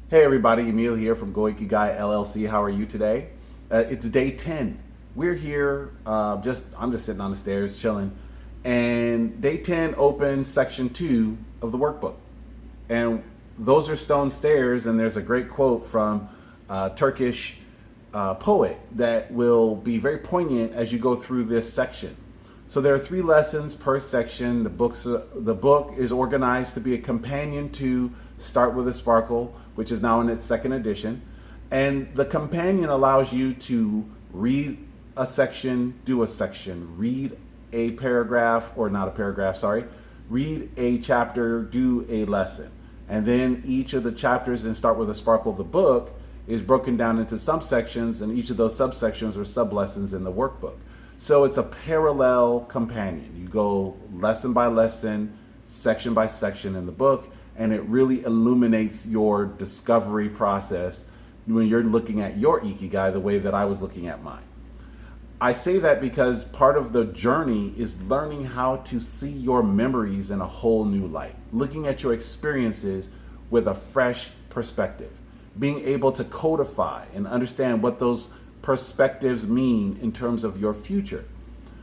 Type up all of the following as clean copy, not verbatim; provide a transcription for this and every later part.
Hey everybody, Emil here from Go Ikigai LLC. How are you today? It's day 10. We're here, I'm just sitting on the stairs chilling. And day 10 opens section 2 of the workbook. And those are stone stairs, and there's a great quote from a Turkish poet that will be very poignant as you go through this section. So there are 3 lessons per section. The book is organized to be a companion to Start with a Sparkle, which is now in its 2nd edition. And the companion allows you to read a section, do a section, read a paragraph, or not a paragraph, sorry, read a chapter, do a lesson. And then each of the chapters in Start with a Sparkle, the book, is broken down into subsections, and each of those subsections are sub-lessons in the workbook. So it's a parallel companion. You go lesson by lesson, section by section in the book, and it really illuminates your discovery process when you're looking at your Ikigai the way that I was looking at mine. I say that because part of the journey is learning how to see your memories in a whole new light, looking at your experiences with a fresh perspective, being able to codify and understand what those perspectives mean in terms of your future.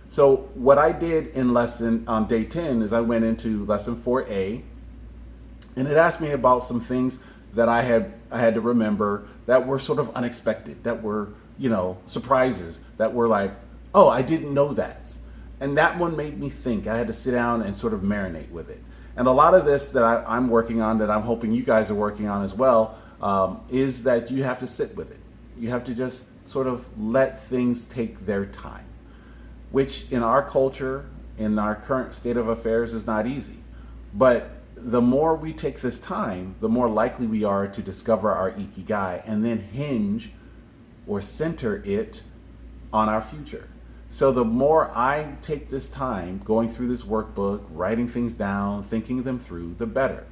So what I did in lesson on day 10 is I went into lesson 4A, and it asked me about some things that I had to remember that were sort of unexpected, that were, surprises, that were like, oh, I didn't know that. And that one made me think. I had to sit down and sort of marinate with it. And a lot of this that I'm working on, that I'm hoping you guys are working on as well, is that you have to sit with it. You have to just sort of let things take their time, which in our culture, in our current state of affairs, is not easy. But the more we take this time, the more likely we are to discover our Ikigai and then hinge or center it on our future. So the more I take this time going through this workbook, writing things down, thinking them through, the better.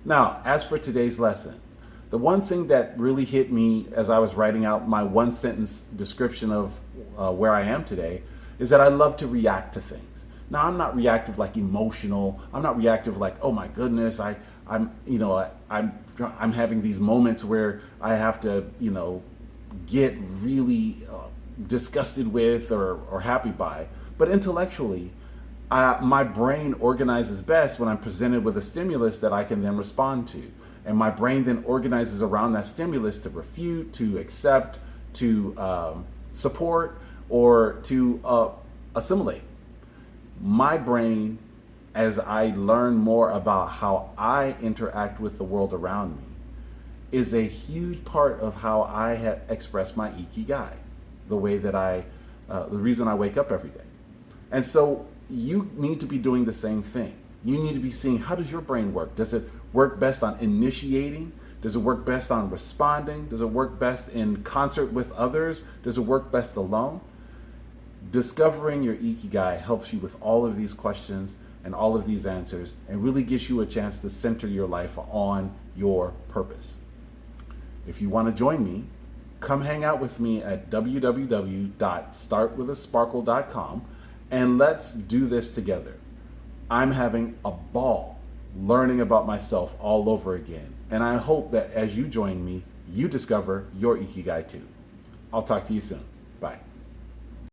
Now, as for today's lesson, the one thing that really hit me as I was writing out my 1-sentence description of where I am today is that I love to react to things. Now, I'm not reactive like emotional. I'm not reactive like, oh my goodness, I'm having these moments where I have to, get really disgusted with or happy by. But intellectually, my brain organizes best when I'm presented with a stimulus that I can then respond to. And my brain then organizes around that stimulus to refute, to accept, to support, or to assimilate. My brain, as I learn more about how I interact with the world around me, is a huge part of how I have expressed my Ikigai, the way that the reason I wake up every day. And so you need to be doing the same thing. You need to be seeing, how does your brain work? Does it work best on initiating? Does it work best on responding? Does it work best in concert with others? Does it work best alone? Discovering your Ikigai helps you with all of these questions and all of these answers, and really gives you a chance to center your life on your purpose. If you want to join me, come hang out with me at www.startwithasparkle.com, and let's do this together. I'm having a ball learning about myself all over again. And I hope that as you join me, you discover your Ikigai too. I'll talk to you soon.